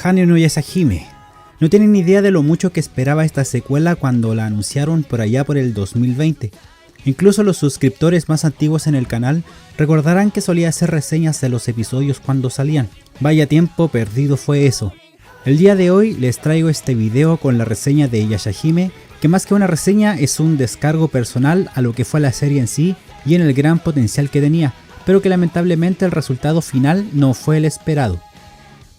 Hanyo no Yashahime. No tienen idea de lo mucho que esperaba esta secuela cuando la anunciaron por allá por el 2020. Incluso los suscriptores más antiguos en el canal recordarán que solía hacer reseñas de los episodios cuando salían. Vaya tiempo perdido fue eso. El día de hoy les traigo este video con la reseña de Yashahime, que más que una reseña es un descargo personal a lo que fue la serie en sí y en el gran potencial que tenía, pero que lamentablemente el resultado final no fue el esperado.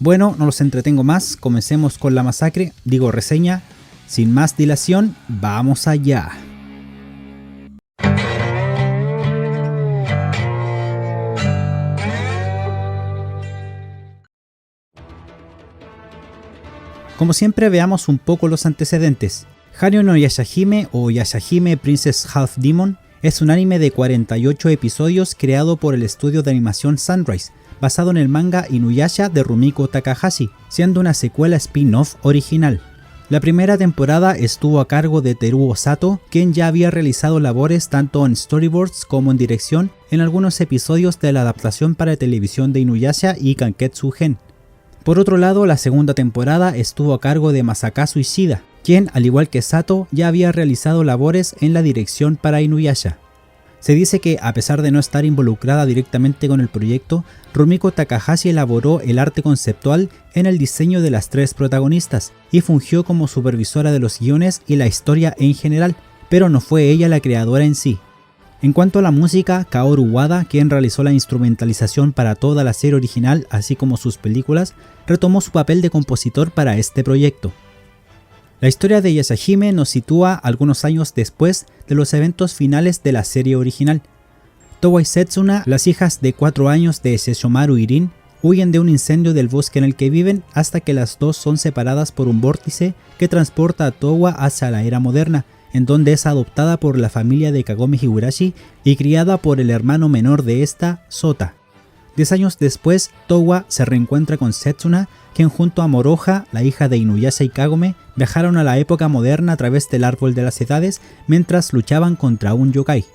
Bueno, no los entretengo más, comencemos con la masacre, digo reseña. Sin más dilación, vamos allá. Como siempre, veamos un poco los antecedentes. Hanyo no Yashahime o Yashahime Princess Half Demon es un anime de 48 episodios creado por el estudio de animación Sunrise, basado en el manga Inuyasha de Rumiko Takahashi, siendo una secuela spin-off original. La primera temporada estuvo a cargo de Teruo Sato, quien ya había realizado labores tanto en storyboards como en dirección en algunos episodios de la adaptación para televisión de Inuyasha y Kanketsu Gen. Por otro lado, la segunda temporada estuvo a cargo de Masakazu Ishida, quien, al igual que Sato, ya había realizado labores en la dirección para Inuyasha. Se dice que, a pesar de no estar involucrada directamente con el proyecto, Rumiko Takahashi elaboró el arte conceptual en el diseño de las tres protagonistas y fungió como supervisora de los guiones y la historia en general, pero no fue ella la creadora en sí. En cuanto a la música, Kaoru Wada, quien realizó la instrumentalización para toda la serie original así como sus películas, retomó su papel de compositor para este proyecto. La historia de Yashahime nos sitúa algunos años después de los eventos finales de la serie original. Towa y Setsuna, las hijas de 4 años de Sesshomaru y Rin, huyen de un incendio del bosque en el que viven hasta que las dos son separadas por un vórtice que transporta a Towa hacia la era moderna, en donde es adoptada por la familia de Kagome Higurashi y criada por el hermano menor de esta, Sota. 10 años después, Towa se reencuentra con Setsuna, quien junto a Moroha, la hija de Inuyasha y Kagome, viajaron a la época moderna a través del árbol de las edades mientras luchaban contra un yokai.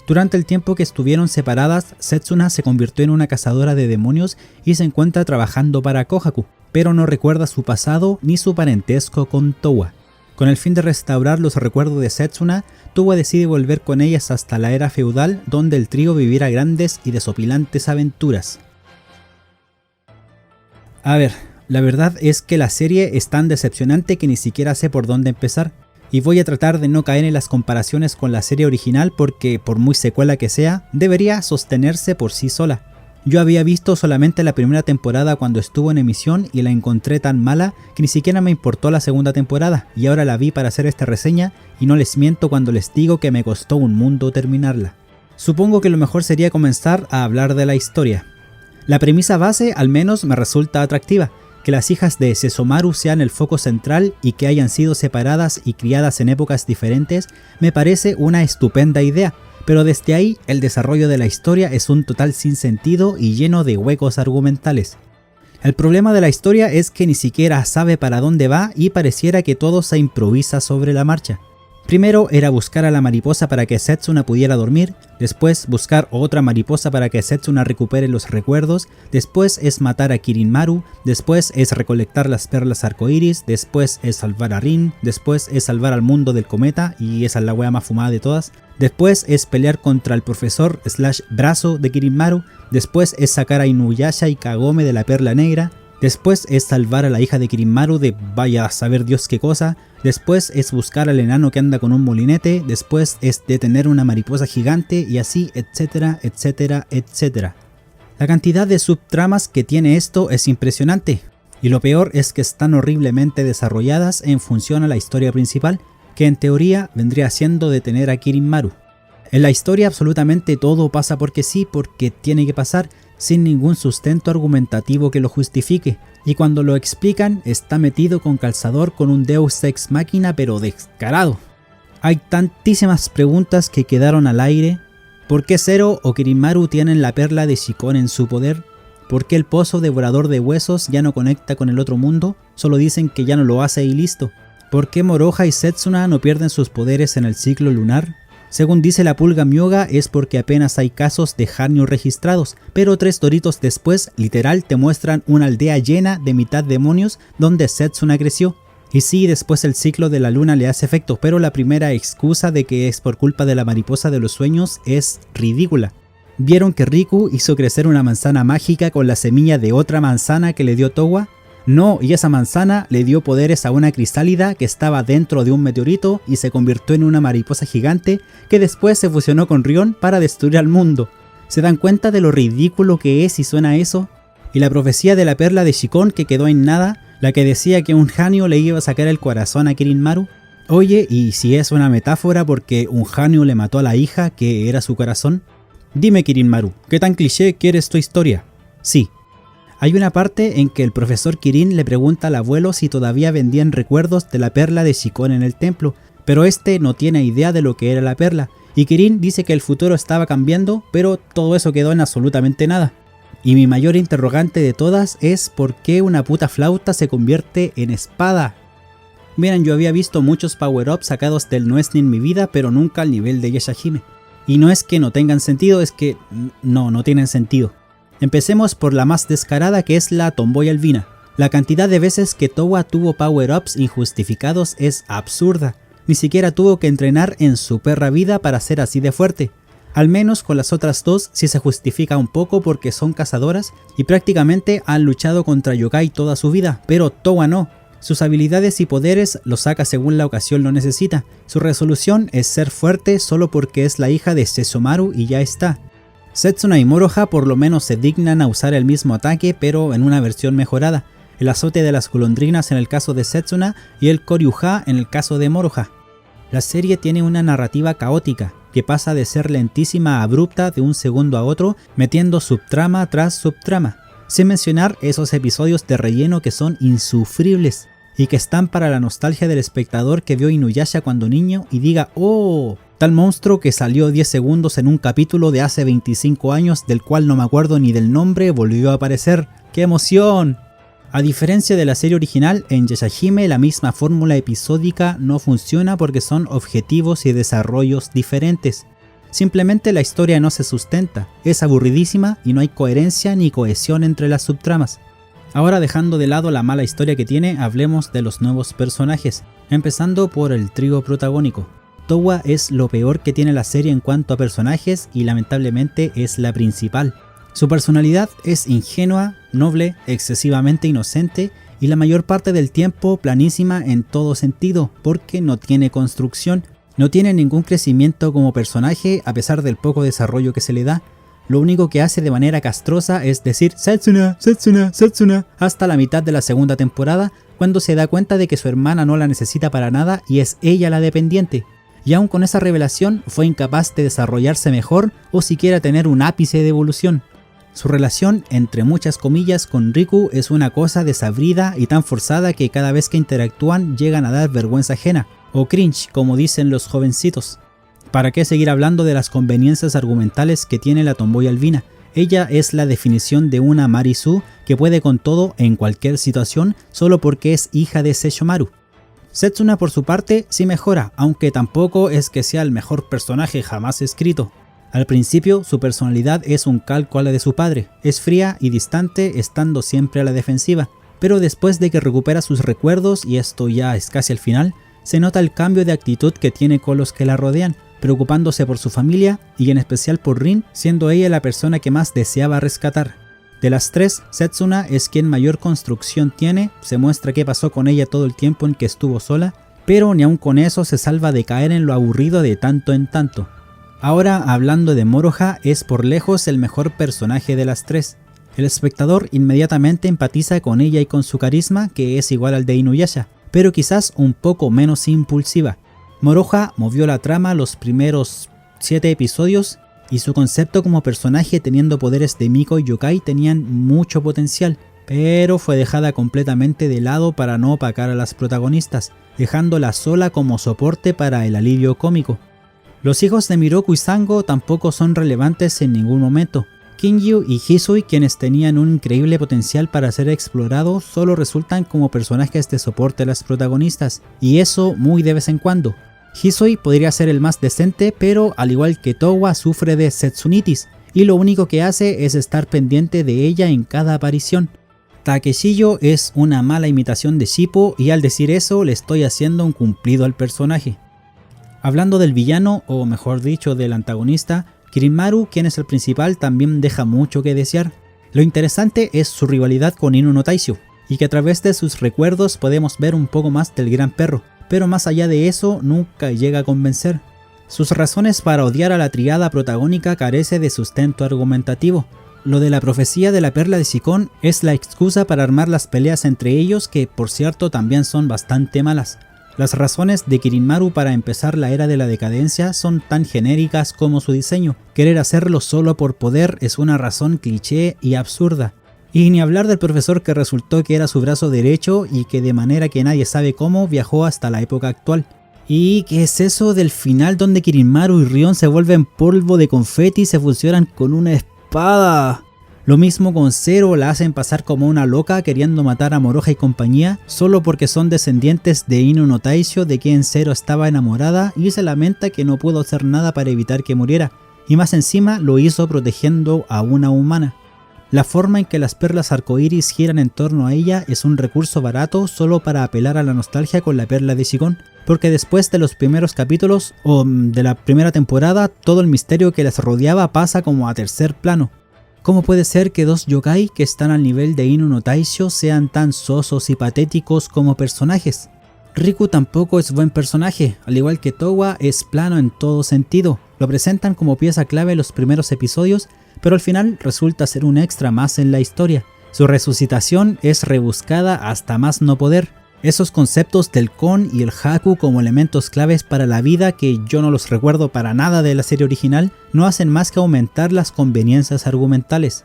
Durante el tiempo que estuvieron separadas, Setsuna se convirtió en una cazadora de demonios y se encuentra trabajando para Kohaku, pero no recuerda su pasado ni su parentesco con Towa. Con el fin de restaurar los recuerdos de Setsuna, Towa decide volver con ellas hasta la era feudal, donde el trío vivirá grandes y desopilantes aventuras. A ver, la verdad es que la serie es tan decepcionante que ni siquiera sé por dónde empezar, y voy a tratar de no caer en las comparaciones con la serie original porque, por muy secuela que sea, debería sostenerse por sí sola. Yo había visto solamente la primera temporada cuando estuvo en emisión y la encontré tan mala que ni siquiera me importó la segunda temporada, y ahora la vi para hacer esta reseña y no les miento cuando les digo que me costó un mundo terminarla. Supongo que lo mejor sería comenzar a hablar de la historia. La premisa base al menos me resulta atractiva, que las hijas de Sesshomaru sean el foco central y que hayan sido separadas y criadas en épocas diferentes me parece una estupenda idea. Pero desde ahí, el desarrollo de la historia es un total sinsentido y lleno de huecos argumentales. El problema de la historia es que ni siquiera sabe para dónde va y pareciera que todo se improvisa sobre la marcha. Primero era buscar a la mariposa para que Setsuna pudiera dormir, después buscar otra mariposa para que Setsuna recupere los recuerdos, después es matar a Kirinmaru, después es recolectar las perlas arcoíris, después es salvar a Rin, después es salvar al mundo del cometa, y esa es la wea más fumada de todas, después es pelear contra el profesor / brazo de Kirinmaru, después es sacar a Inuyasha y Kagome de la perla negra, después es salvar a la hija de Kirinmaru de vaya a saber Dios qué cosa, después es buscar al enano que anda con un molinete, después es detener una mariposa gigante y así, etcétera, etcétera, etcétera. La cantidad de subtramas que tiene esto es impresionante, y lo peor es que están horriblemente desarrolladas en función a la historia principal, que en teoría vendría siendo detener a Kirinmaru. En la historia absolutamente todo pasa porque sí, porque tiene que pasar, sin ningún sustento argumentativo que lo justifique, y cuando lo explican está metido con calzador con un Deus Ex Machina pero descarado. Hay tantísimas preguntas que quedaron al aire. ¿Por qué Zero o Kirinmaru tienen la perla de Shikon en su poder? ¿Por qué el pozo devorador de huesos ya no conecta con el otro mundo? Solo dicen que ya no lo hace y listo. ¿Por qué Moroha y Setsuna no pierden sus poderes en el ciclo lunar? Según dice la Pulga Myoga, es porque apenas hay casos de Hanyu registrados, pero 3 toritos después, literal, te muestran una aldea llena de mitad demonios donde Setsuna creció. Y sí, después el ciclo de la luna le hace efecto, pero la primera excusa de que es por culpa de la mariposa de los sueños es ridícula. ¿Vieron que Riku hizo crecer una manzana mágica con la semilla de otra manzana que le dio Towa? No, y esa manzana le dio poderes a una crisálida que estaba dentro de un meteorito y se convirtió en una mariposa gigante que después se fusionó con Rion para destruir al mundo. ¿Se dan cuenta de lo ridículo que es y suena eso? Y la profecía de la perla de Shikon que quedó en nada, la que decía que un Hanyu le iba a sacar el corazón a Kirinmaru. Oye, ¿y si es una metáfora porque un Hanyu le mató a la hija que era su corazón? Dime Kirinmaru, ¿qué tan cliché quieres tu historia? Sí. Hay una parte en que el profesor Kirin le pregunta al abuelo si todavía vendían recuerdos de la perla de Shikon en el templo, pero este no tiene idea de lo que era la perla, y Kirin dice que el futuro estaba cambiando, pero todo eso quedó en absolutamente nada. Y mi mayor interrogante de todas es ¿por qué una puta flauta se convierte en espada? Miren, yo había visto muchos power-ups sacados del Noesni en mi vida, pero nunca al nivel de Yashahime. Y no es que no tengan sentido, es que no tienen sentido. Empecemos por la más descarada, que es la Tomboy Albina. La cantidad de veces que Towa tuvo power-ups injustificados es absurda. Ni siquiera tuvo que entrenar en su perra vida para ser así de fuerte. Al menos con las otras dos sí se justifica un poco porque son cazadoras y prácticamente han luchado contra yokai toda su vida, pero Towa no. Sus habilidades y poderes los saca según la ocasión lo necesita. Su resolución es ser fuerte solo porque es la hija de Sesshomaru y ya está. Setsuna y Moroha por lo menos se dignan a usar el mismo ataque pero en una versión mejorada. El azote de las golondrinas en el caso de Setsuna y el Koryuha en el caso de Moroha. La serie tiene una narrativa caótica, que pasa de ser lentísima a abrupta de un segundo a otro, metiendo subtrama tras subtrama, sin mencionar esos episodios de relleno que son insufribles, y que están para la nostalgia del espectador que vio Inuyasha cuando niño y diga ¡oh! Tal monstruo que salió 10 segundos en un capítulo de hace 25 años del cual no me acuerdo ni del nombre volvió a aparecer. ¡Qué emoción! A diferencia de la serie original, en Yashahime la misma fórmula episódica no funciona porque son objetivos y desarrollos diferentes. Simplemente la historia no se sustenta, es aburridísima y no hay coherencia ni cohesión entre las subtramas. Ahora dejando de lado la mala historia que tiene, hablemos de los nuevos personajes, empezando por el trío protagónico. Towa es lo peor que tiene la serie en cuanto a personajes y lamentablemente es la principal. Su personalidad es ingenua, noble, excesivamente inocente y la mayor parte del tiempo planísima en todo sentido, porque no tiene construcción, no tiene ningún crecimiento como personaje a pesar del poco desarrollo que se le da. Lo único que hace de manera castrosa es decir Setsuna, Setsuna, Setsuna hasta la mitad de la segunda temporada, cuando se da cuenta de que su hermana no la necesita para nada y es ella la dependiente. Y aun con esa revelación fue incapaz de desarrollarse mejor o siquiera tener un ápice de evolución. Su relación, entre muchas comillas, con Riku es una cosa desabrida y tan forzada que cada vez que interactúan llegan a dar vergüenza ajena, o cringe como dicen los jovencitos. ¿Para qué seguir hablando de las conveniencias argumentales que tiene la Tomboy Albina? Ella es la definición de una Marisu que puede con todo en cualquier situación solo porque es hija de Sesshomaru. Setsuna por su parte sí mejora, aunque tampoco es que sea el mejor personaje jamás escrito. Al principio su personalidad es un calco a la de su padre, es fría y distante estando siempre a la defensiva, pero después de que recupera sus recuerdos, y esto ya es casi al final, se nota el cambio de actitud que tiene con los que la rodean, preocupándose por su familia y en especial por Rin, siendo ella la persona que más deseaba rescatar. De las tres, Setsuna es quien mayor construcción tiene, se muestra qué pasó con ella todo el tiempo en que estuvo sola, pero ni aun con eso se salva de caer en lo aburrido de tanto en tanto. Ahora, hablando de Moroha, es por lejos el mejor personaje de las tres. El espectador inmediatamente empatiza con ella y con su carisma, que es igual al de Inuyasha, pero quizás un poco menos impulsiva. Moroha movió la trama los primeros 7 episodios y su concepto como personaje teniendo poderes de Miko y Yokai tenían mucho potencial, pero fue dejada completamente de lado para no opacar a las protagonistas, dejándola sola como soporte para el alivio cómico. Los hijos de Miroku y Sango tampoco son relevantes en ningún momento. Kingyu y Hisui, quienes tenían un increíble potencial para ser explorados, solo resultan como personajes de soporte a las protagonistas, y eso muy de vez en cuando. Hisui podría ser el más decente, pero al igual que Towa sufre de Setsunitis, y lo único que hace es estar pendiente de ella en cada aparición. Takeshiyo es una mala imitación de Shippo y al decir eso le estoy haciendo un cumplido al personaje. Hablando del villano, o mejor dicho del antagonista, Kirinmaru, quien es el principal, también deja mucho que desear. Lo interesante es su rivalidad con Inu no Taisho, y que a través de sus recuerdos podemos ver un poco más del gran perro, pero más allá de eso nunca llega a convencer. Sus razones para odiar a la triada protagónica carece de sustento argumentativo. Lo de la profecía de la perla de Shikon es la excusa para armar las peleas entre ellos, que por cierto también son bastante malas. Las razones de Kirinmaru para empezar la era de la decadencia son tan genéricas como su diseño. Querer hacerlo solo por poder es una razón cliché y absurda. Y ni hablar del profesor que resultó que era su brazo derecho y que de manera que nadie sabe cómo viajó hasta la época actual. ¿Y qué es eso del final donde Kirinmaru y Rion se vuelven polvo de confeti y se fusionan con una espada? Lo mismo con Zero, la hacen pasar como una loca queriendo matar a Moroha y compañía solo porque son descendientes de Inu no Taisho, de quien Zero estaba enamorada, y se lamenta que no pudo hacer nada para evitar que muriera, y más encima lo hizo protegiendo a una humana. La forma en que las perlas arcoíris giran en torno a ella es un recurso barato solo para apelar a la nostalgia con la perla de Shikon, porque después de los primeros capítulos o de la primera temporada, todo el misterio que les rodeaba pasa como a tercer plano. ¿Cómo puede ser que dos yokai que están al nivel de Inu no Taisho sean tan sosos y patéticos como personajes? Riku tampoco es buen personaje, al igual que Towa es plano en todo sentido. Lo presentan como pieza clave en los primeros episodios, pero al final resulta ser un extra más en la historia. Su resucitación es rebuscada hasta más no poder. Esos conceptos del kon y el haku como elementos claves para la vida, que yo no los recuerdo para nada de la serie original, no hacen más que aumentar las conveniencias argumentales.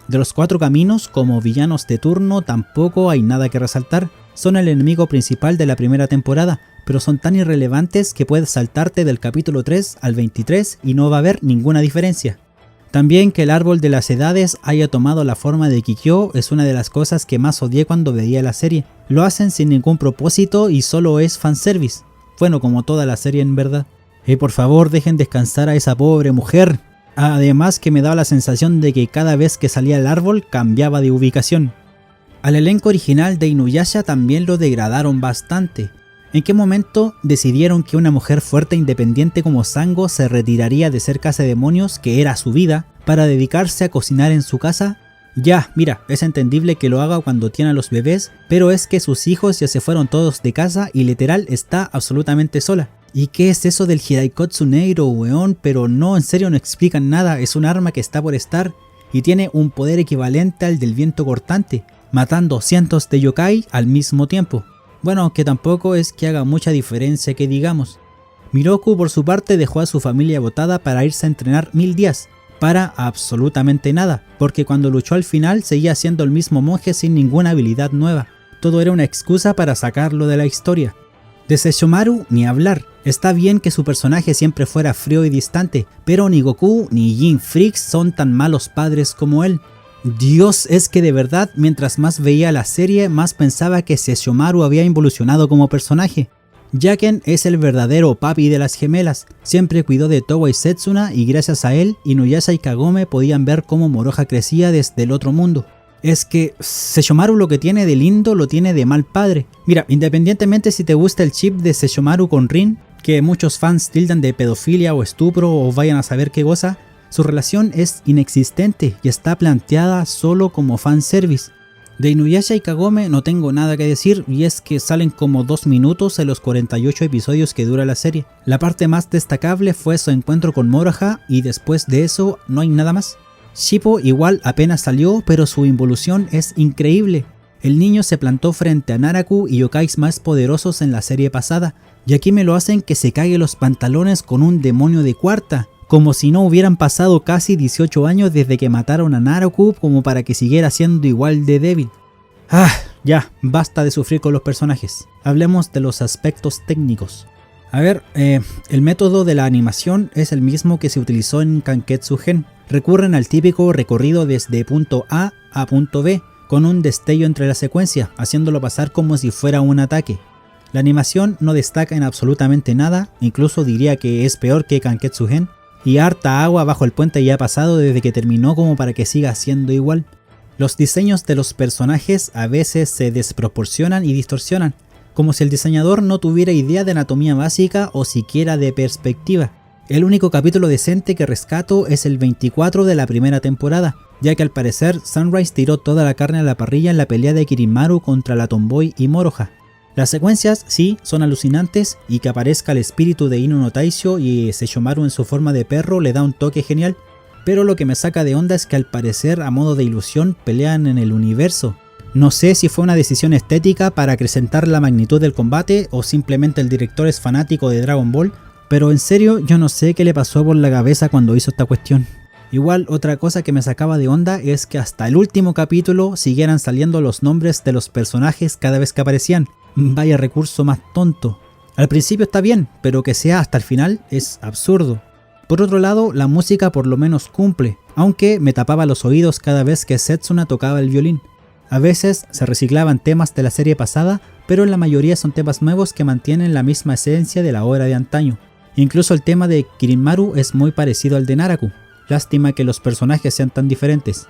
De los cuatro caminos, como villanos de turno, tampoco hay nada que resaltar. Son el enemigo principal de la primera temporada, pero son tan irrelevantes que puedes saltarte del capítulo 3 al 23 y no va a haber ninguna diferencia. También que el árbol de las edades haya tomado la forma de Kikyo es una de las cosas que más odié cuando veía la serie. Lo hacen sin ningún propósito y solo es fanservice. Bueno, como toda la serie en verdad. Y por favor dejen descansar a esa pobre mujer. Además que me daba la sensación de que cada vez que salía el árbol cambiaba de ubicación. Al elenco original de Inuyasha también lo degradaron bastante. ¿En qué momento decidieron que una mujer fuerte e independiente como Sango se retiraría de ser cazademonios, que era su vida, para dedicarse a cocinar en su casa? Ya, mira, es entendible que lo haga cuando tiene a los bebés, pero es que sus hijos ya se fueron todos de casa y literal está absolutamente sola. ¿Y qué es eso del Hiraikotsu Neiro, weón? Pero no, en serio no explican nada, es un arma que está por estar y tiene un poder equivalente al del viento cortante, matando cientos de yokai al mismo tiempo. Bueno, aunque tampoco es que haga mucha diferencia que digamos. Miroku por su parte dejó a su familia botada para irse a entrenar 1000 días, para absolutamente nada, porque cuando luchó al final seguía siendo el mismo monje sin ninguna habilidad nueva. Todo era una excusa para sacarlo de la historia. De Sesshomaru ni hablar, está bien que su personaje siempre fuera frío y distante, pero ni Goku ni Jin Freaks son tan malos padres como él. Dios, es que de verdad, mientras más veía la serie, más pensaba que Sesshomaru había involucionado como personaje. Jaken es el verdadero papi de las gemelas, siempre cuidó de Towa y Setsuna y gracias a él, Inuyasha y Kagome podían ver cómo Moroha crecía desde el otro mundo. Es que Sesshomaru lo que tiene de lindo lo tiene de mal padre. Mira, independientemente si te gusta el chip de Sesshomaru con Rin, que muchos fans tildan de pedofilia o estupro o vayan a saber qué cosa, su relación es inexistente y está planteada solo como fanservice. De Inuyasha y Kagome no tengo nada que decir, y es que salen como 2 minutos en los 48 episodios que dura la serie. La parte más destacable fue su encuentro con Moroha y después de eso no hay nada más. Shippo igual apenas salió, pero su involución es increíble. El niño se plantó frente a Naraku y yokais más poderosos en la serie pasada, y aquí me lo hacen que se cague los pantalones con un demonio de cuarta. Como si no hubieran pasado casi 18 años desde que mataron a Naraku como para que siguiera siendo igual de débil. Ya, basta de sufrir con los personajes. Hablemos de los aspectos técnicos. A ver, el método de la animación es el mismo que se utilizó en Kanketsu Gen. Recurren al típico recorrido desde punto A a punto B, con un destello entre la secuencia, haciéndolo pasar como si fuera un ataque. La animación no destaca en absolutamente nada, incluso diría que es peor que Kanketsu-gen, y harta agua bajo el puente ya ha pasado desde que terminó como para que siga siendo igual. Los diseños de los personajes a veces se desproporcionan y distorsionan, como si el diseñador no tuviera idea de anatomía básica o siquiera de perspectiva. El único capítulo decente que rescato es el 24 de la primera temporada, ya que al parecer Sunrise tiró toda la carne a la parrilla en la pelea de Kirinmaru contra la Tomboy y Moroha. Las secuencias sí son alucinantes, y que aparezca el espíritu de Inu no Taisho y Seishomaru en su forma de perro le da un toque genial, pero lo que me saca de onda es que al parecer a modo de ilusión pelean en el universo. No sé si fue una decisión estética para acrecentar la magnitud del combate o simplemente el director es fanático de Dragon Ball, pero en serio yo no sé qué le pasó por la cabeza cuando hizo esta cuestión. Igual otra cosa que me sacaba de onda es que hasta el último capítulo siguieran saliendo los nombres de los personajes cada vez que aparecían. Vaya recurso más tonto. Al principio está bien, pero que sea hasta el final es absurdo. Por otro lado, la música por lo menos cumple, aunque me tapaba los oídos cada vez que Setsuna tocaba el violín. A veces se reciclaban temas de la serie pasada, pero en la mayoría son temas nuevos que mantienen la misma esencia de la obra de antaño. Incluso el tema de Kirinmaru es muy parecido al de Naraku. Lástima que los personajes sean tan diferentes.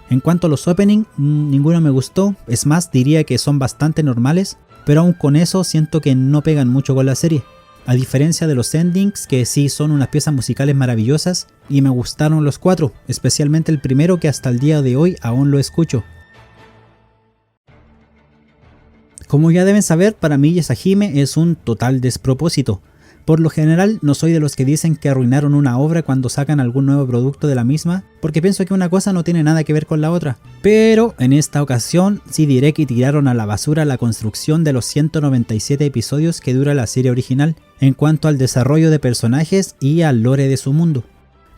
En cuanto a los openings, ninguno me gustó, es más, diría que son bastante normales, pero aún con eso siento que no pegan mucho con la serie. A diferencia de los endings, que sí son unas piezas musicales maravillosas, y me gustaron los 4, especialmente el primero que hasta el día de hoy aún lo escucho. Como ya deben saber, para mí Yashahime es un total despropósito. Por lo general no soy de los que dicen que arruinaron una obra cuando sacan algún nuevo producto de la misma, porque pienso que una cosa no tiene nada que ver con la otra. Pero en esta ocasión sí diré que tiraron a la basura la construcción de los 197 episodios que dura la serie original, en cuanto al desarrollo de personajes y al lore de su mundo.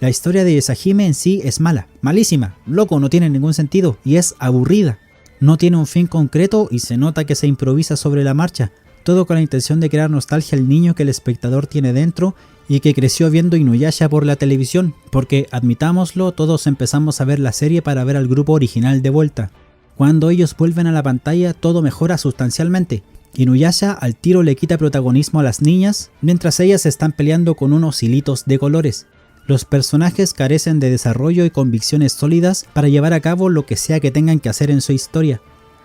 La historia de Yashahime en sí es mala, malísima, loco, no tiene ningún sentido y es aburrida. No tiene un fin concreto y se nota que se improvisa sobre la marcha, todo con la intención de crear nostalgia al niño que el espectador tiene dentro y que creció viendo Inuyasha por la televisión, porque admitámoslo, todos empezamos a ver la serie para ver al grupo original de vuelta. Cuando ellos vuelven a la pantalla todo mejora sustancialmente. Inuyasha al tiro le quita protagonismo a las niñas, mientras ellas están peleando con unos hilitos de colores. Los personajes carecen de desarrollo y convicciones sólidas para llevar a cabo lo que sea que tengan que hacer en su historia.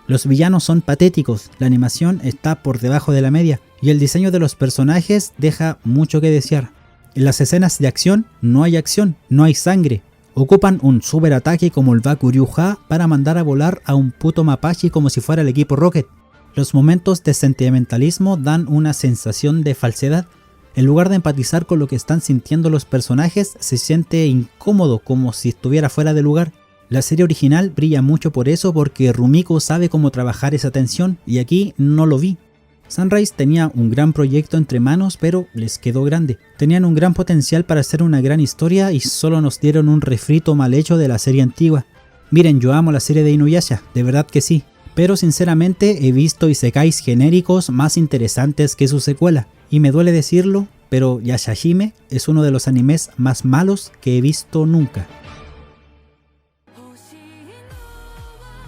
Los villanos son patéticos, la animación está por debajo de la media y el diseño de los personajes deja mucho que desear. En las escenas de acción, no hay sangre. Ocupan un super ataque como el Bakuryu-ha para mandar a volar a un puto mapache como si fuera el equipo Rocket. Los momentos de sentimentalismo dan una sensación de falsedad. En lugar de empatizar con lo que están sintiendo los personajes, se siente incómodo, como si estuviera fuera de lugar. La serie original brilla mucho por eso, porque Rumiko sabe cómo trabajar esa tensión y aquí no lo vi. Sunrise tenía un gran proyecto entre manos, pero les quedó grande. Tenían un gran potencial para hacer una gran historia y solo nos dieron un refrito mal hecho de la serie antigua. Miren, yo amo la serie de Inuyasha, de verdad que sí, pero sinceramente he visto isekais genéricos más interesantes que su secuela, y me duele decirlo, pero Yashahime es uno de los animes más malos que he visto nunca.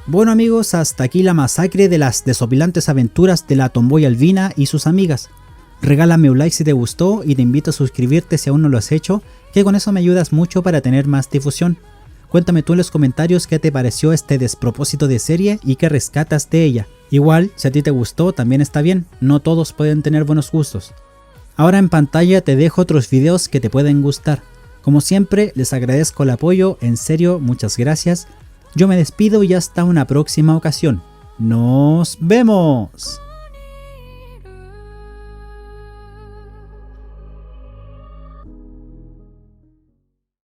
Bueno amigos, hasta aquí la masacre de las desopilantes aventuras de la Tomboy Albina y sus amigas. Regálame un like si te gustó y te invito a suscribirte si aún no lo has hecho, que con eso me ayudas mucho para tener más difusión. Cuéntame tú en los comentarios qué te pareció este despropósito de serie y qué rescatas de ella. Igual, si a ti te gustó también está bien, no todos pueden tener buenos gustos. Ahora en pantalla te dejo otros videos que te pueden gustar. Como siempre, les agradezco el apoyo, en serio, muchas gracias. Yo me despido y hasta una próxima ocasión. ¡Nos vemos!